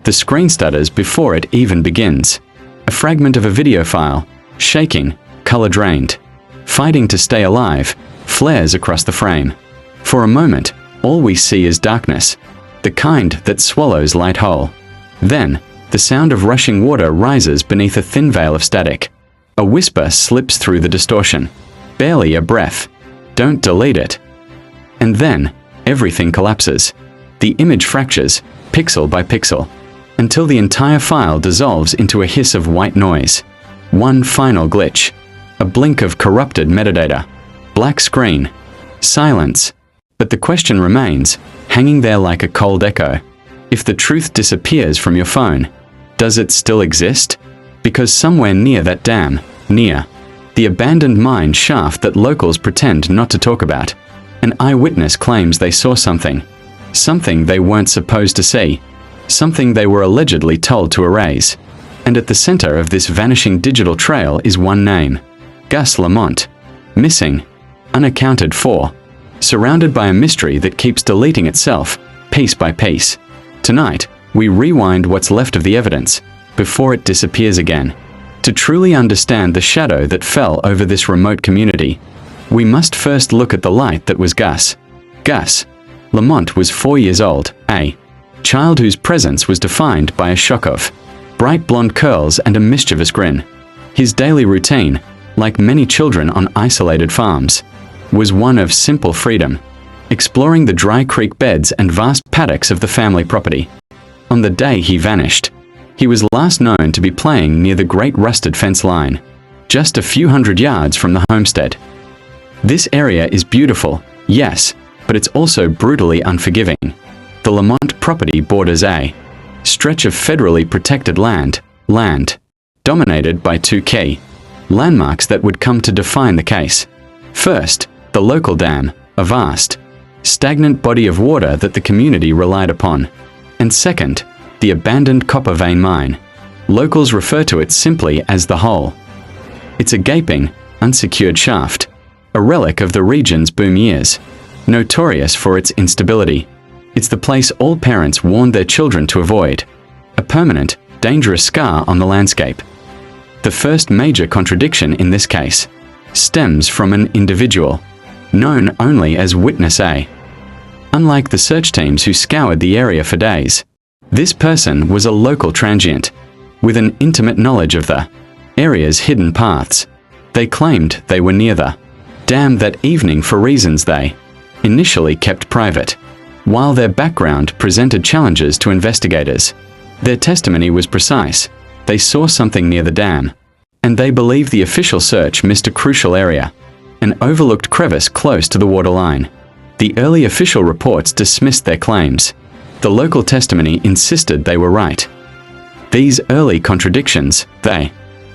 The screen stutters before it even begins. A fragment of a video file, shaking, color drained, fighting to stay alive, flares across the frame. For a moment, all we see is darkness, the kind that swallows light whole. Then, the sound of rushing water rises beneath a thin veil of static. A whisper slips through the distortion. Barely a breath. Don't delete it. And then, everything collapses. The image fractures, pixel by pixel, until the entire file dissolves into a hiss of white noise. One final glitch. A blink of corrupted metadata. Black screen. Silence. But the question remains, hanging there like a cold echo. If the truth disappears from your phone, does it still exist? Because somewhere near that dam, near the abandoned mine shaft that locals pretend not to talk about, an eyewitness claims they saw something. Something they weren't supposed to see. Something they were allegedly told to erase. And at the center of this vanishing digital trail is one name. Gus Lamont. Missing. Unaccounted for. Surrounded by a mystery that keeps deleting itself, piece by piece. Tonight, we rewind what's left of the evidence, before it disappears again. To truly understand the shadow that fell over this remote community, we must first look at the light that was Gus. Gus Lamont was 4 years old, a child whose presence was defined by a shock of bright blonde curls and a mischievous grin. His daily routine, like many children on isolated farms, was one of simple freedom, exploring the dry creek beds and vast paddocks of the family property. On the day he vanished, he was last known to be playing near the great rusted fence line, just a few hundred yards from the homestead. This area is beautiful, yes, but it's also brutally unforgiving. The Lamont property borders a stretch of federally protected land dominated by two key landmarks that would come to define the case. First, the local dam, a vast, stagnant body of water that the community relied upon. And second, the abandoned copper vein mine. Locals refer to it simply as the hole. It's a gaping, unsecured shaft, a relic of the region's boom years, notorious for its instability. It's the place all parents warned their children to avoid, a permanent, dangerous scar on the landscape. The first major contradiction in this case stems from an individual, known only as Witness A. Unlike the search teams who scoured the area for days, this person was a local transient, with an intimate knowledge of the area's hidden paths. They claimed they were near the dam that evening for reasons they initially kept private. While their background presented challenges to investigators, their testimony was precise. They saw something near the dam, and they believed the official search missed a crucial area, an overlooked crevice close to the waterline. The early official reports dismissed their claims. The local testimony insisted they were right. These early contradictions, the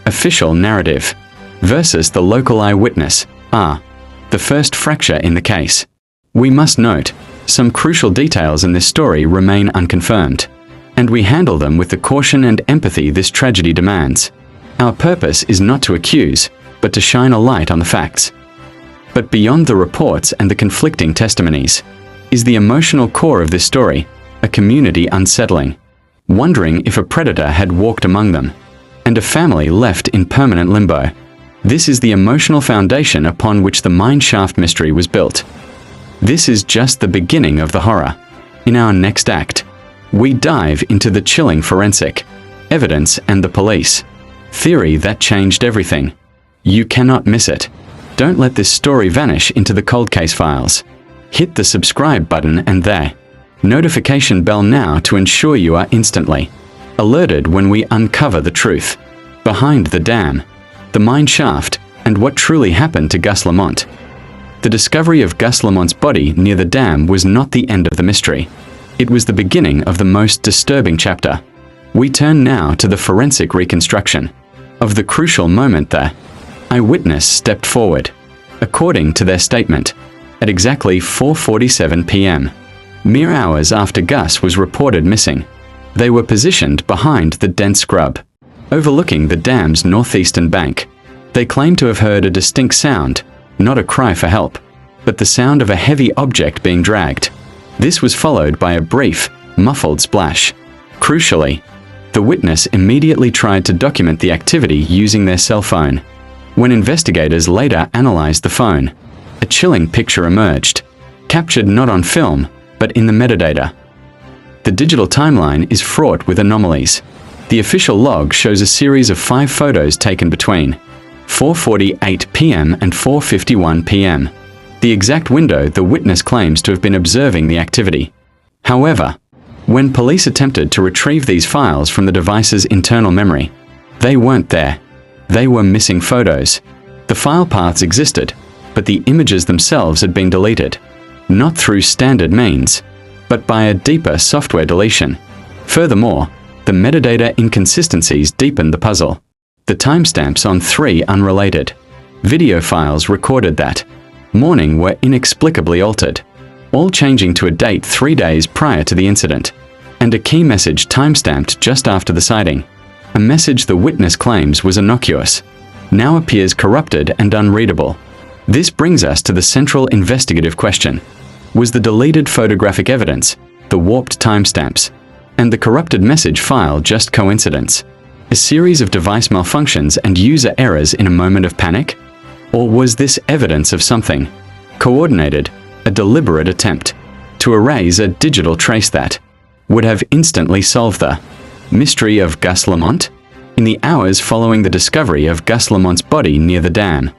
official narrative versus the local eyewitness, are the first fracture in the case. We must note, some crucial details in this story remain unconfirmed, and we handle them with the caution and empathy this tragedy demands. Our purpose is not to accuse, but to shine a light on the facts. But beyond the reports and the conflicting testimonies, is the emotional core of this story, a community unsettling, wondering if a predator had walked among them, and a family left in permanent limbo. This is the emotional foundation upon which the mine shaft mystery was built. This is just the beginning of the horror. In our next act, we dive into the chilling forensic evidence and the police theory that changed everything. You cannot miss it. Don't let this story vanish into the cold case files. Hit the subscribe button and the notification bell now to ensure you are instantly alerted when we uncover the truth behind the dam, the mine shaft, and what truly happened to Gus Lamont. The discovery of Gus Lamont's body near the dam was not the end of the mystery. It was the beginning of the most disturbing chapter. We turn now to the forensic reconstruction of the crucial moment the eyewitness stepped forward. According to their statement, at exactly 4:47 p.m., mere hours after Gus was reported missing, they were positioned behind the dense scrub, overlooking the dam's northeastern bank. They claimed to have heard a distinct sound, not a cry for help, but the sound of a heavy object being dragged. This was followed by a brief, muffled splash, Crucially, the witness immediately tried to document the activity using their cell phone. When investigators later analyzed the phone, a chilling picture emerged, captured not on film, but in the metadata. The digital timeline is fraught with anomalies. The official log shows a series of 5 photos taken between 4:48 p.m. and 4:51 p.m., the exact window the witness claims to have been observing the activity. However, when police attempted to retrieve these files from the device's internal memory, they weren't there. They were missing photos. The file paths existed, but the images themselves had been deleted, not through standard means, but by a deeper software deletion. Furthermore, the metadata inconsistencies deepened the puzzle. The timestamps on 3 unrelated video files recorded that morning were inexplicably altered, all changing to a date 3 days prior to the incident, and a key message timestamped just after the sighting. A message the witness claims was innocuous now appears corrupted and unreadable. This brings us to the central investigative question. Was the deleted photographic evidence, the warped timestamps, and the corrupted message file just coincidence? A series of device malfunctions and user errors in a moment of panic? Or was this evidence of something coordinated, a deliberate attempt to erase a digital trace that would have instantly solved the mystery of Gus Lamont? In the hours following the discovery of Gus Lamont's body near the dam,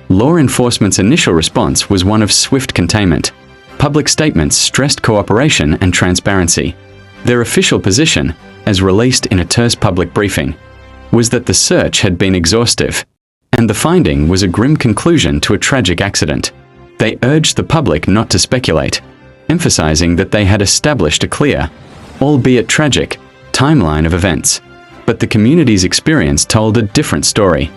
law enforcement's initial response was one of swift containment. Public statements stressed cooperation and transparency. Their official position, as released in a terse public briefing, was that the search had been exhaustive, and the finding was a grim conclusion to a tragic accident. They urged the public not to speculate, emphasizing that they had established a clear, albeit tragic, timeline of events. But the community's experience told a different story.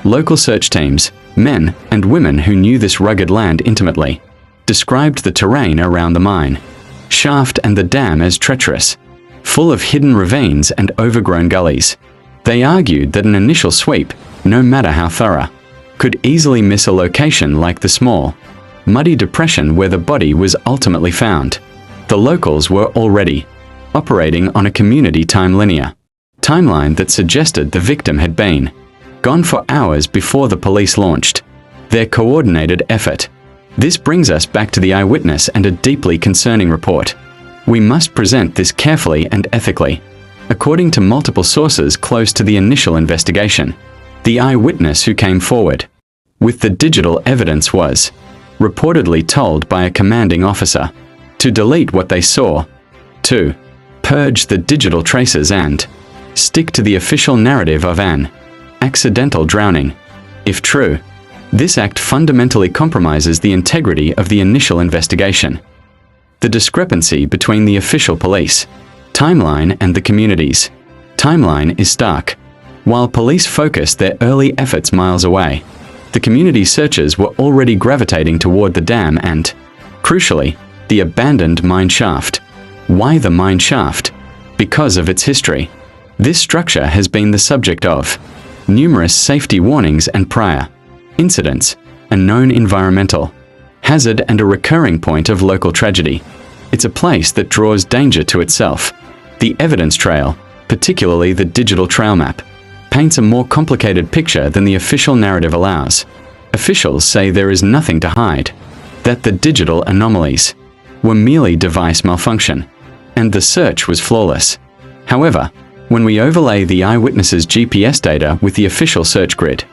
Local search teams, men and women who knew this rugged land intimately, described the terrain around the mine, shaft and the dam as treacherous, full of hidden ravines and overgrown gullies. They argued that an initial sweep, no matter how thorough, could easily miss a location like the small, muddy depression where the body was ultimately found. The locals were already operating on a community timeline that suggested the victim had been gone for hours before the police launched their coordinated effort. This brings us back to the eyewitness and a deeply concerning report. We must present this carefully and ethically. According to multiple sources close to the initial investigation, the eyewitness who came forward with the digital evidence was reportedly told by a commanding officer to delete what they saw, to purge the digital traces and stick to the official narrative of an accidental drowning. If true, this act fundamentally compromises the integrity of the initial investigation. The discrepancy between the official police timeline and the community's timeline is stark. While police focused their early efforts miles away, the community searchers were already gravitating toward the dam and, crucially, the abandoned mine shaft. Why the mine shaft? Because of its history. This structure has been the subject of numerous safety warnings and prior incidents, a known environmental hazard and a recurring point of local tragedy. It's a place that draws danger to itself. The evidence trail, particularly the digital trail map, paints a more complicated picture than the official narrative allows. Officials say there is nothing to hide, that the digital anomalies were merely device malfunction, and the search was flawless. However, when we overlay the eyewitness's GPS data with the official search grid,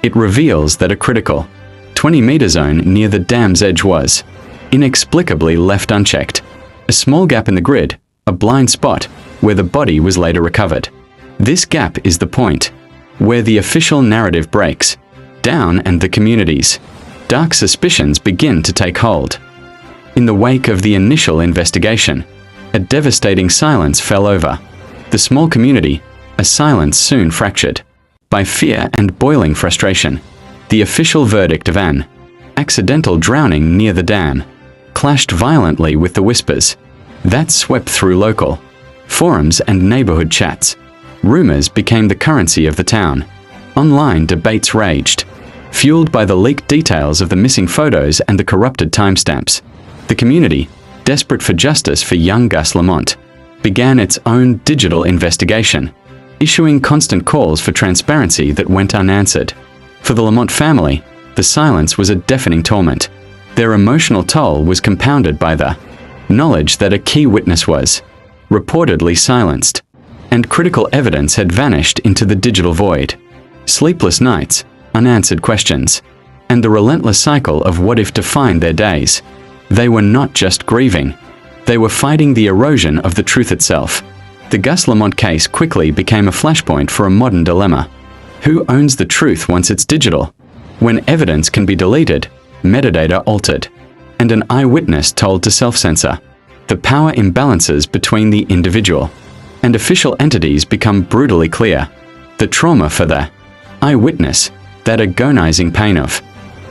it reveals that a critical 20-meter zone near the dam's edge was inexplicably left unchecked. A small gap in the grid, a blind spot, where the body was later recovered. This gap is the point where the official narrative breaks down and the community's dark suspicions begin to take hold. In the wake of the initial investigation, a devastating silence fell over the small community, a silence soon fractured by fear and boiling frustration. The official verdict of an accidental drowning near the dam clashed violently with the whispers that swept through local forums and neighborhood chats. Rumors became the currency of the town. Online debates raged, fueled by the leaked details of the missing photos and the corrupted timestamps. The community, desperate for justice for young Gus Lamont, began its own digital investigation, issuing constant calls for transparency that went unanswered. For the Lamont family, the silence was a deafening torment. Their emotional toll was compounded by the knowledge that a key witness was reportedly silenced, and critical evidence had vanished into the digital void. Sleepless nights, unanswered questions, and the relentless cycle of what if defined their days. They were not just grieving, they were fighting the erosion of the truth itself. The Gus Lamont case quickly became a flashpoint for a modern dilemma. Who owns the truth once it's digital? When evidence can be deleted, metadata altered, and an eyewitness told to self-censor. The power imbalances between the individual and official entities become brutally clear. The trauma for the eyewitness, that agonizing pain of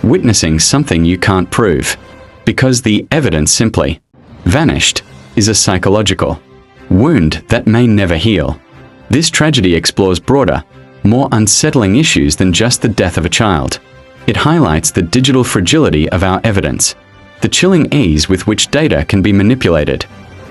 witnessing something you can't prove, because the evidence simply vanished, is a psychological wound that may never heal. This tragedy explores broader, more unsettling issues than just the death of a child. It highlights the digital fragility of our evidence, the chilling ease with which data can be manipulated,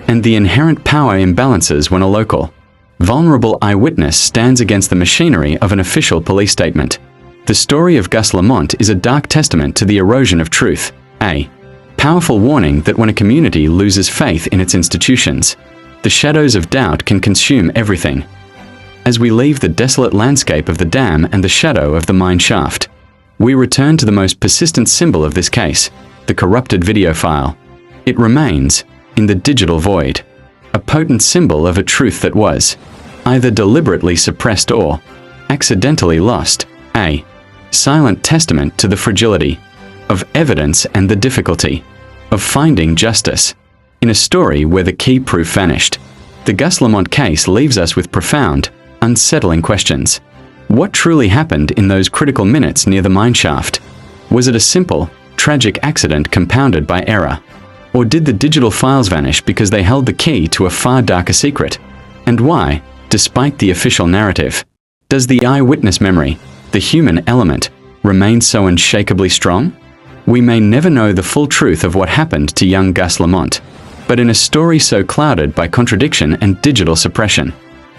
and the inherent power imbalances when a local, vulnerable eyewitness stands against the machinery of an official police statement. The story of Gus Lamont is a dark testament to the erosion of truth, a powerful warning that when a community loses faith in its institutions, the shadows of doubt can consume everything. As we leave the desolate landscape of the dam and the shadow of the mine shaft, we return to the most persistent symbol of this case, the corrupted video file. It remains, in the digital void, a potent symbol of a truth that was either deliberately suppressed or accidentally lost, a silent testament to the fragility of evidence and the difficulty of finding justice. In a story where the key proof vanished, the Gus Lamont case leaves us with profound, unsettling questions. What truly happened in those critical minutes near the mine shaft? Was it a simple, tragic accident compounded by error? Or did the digital files vanish because they held the key to a far darker secret? And why, despite the official narrative, does the eyewitness memory, the human element, remain so unshakably strong? We may never know the full truth of what happened to young Gus Lamont, but in a story so clouded by contradiction and digital suppression,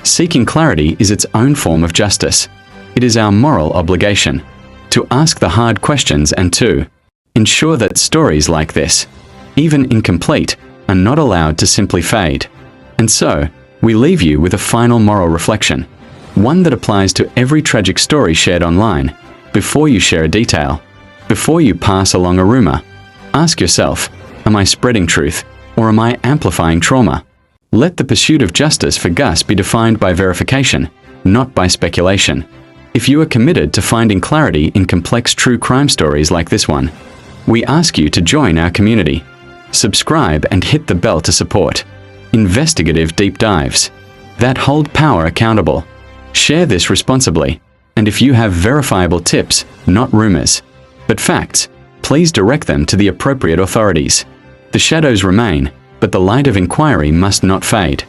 seeking clarity is its own form of justice. It is our moral obligation to ask the hard questions and to ensure that stories like this, even incomplete, are not allowed to simply fade. And so, we leave you with a final moral reflection, one that applies to every tragic story shared online. Before you share a detail, before you pass along a rumor, ask yourself, am I spreading truth, or am I amplifying trauma? Let the pursuit of justice for Gus be defined by verification, not by speculation. If you are committed to finding clarity in complex true crime stories like this one, we ask you to join our community. Subscribe and hit the bell to support investigative deep dives that hold power accountable. Share this responsibly, and if you have verifiable tips, not rumors, but facts, please direct them to the appropriate authorities. The shadows remain, but the light of inquiry must not fade.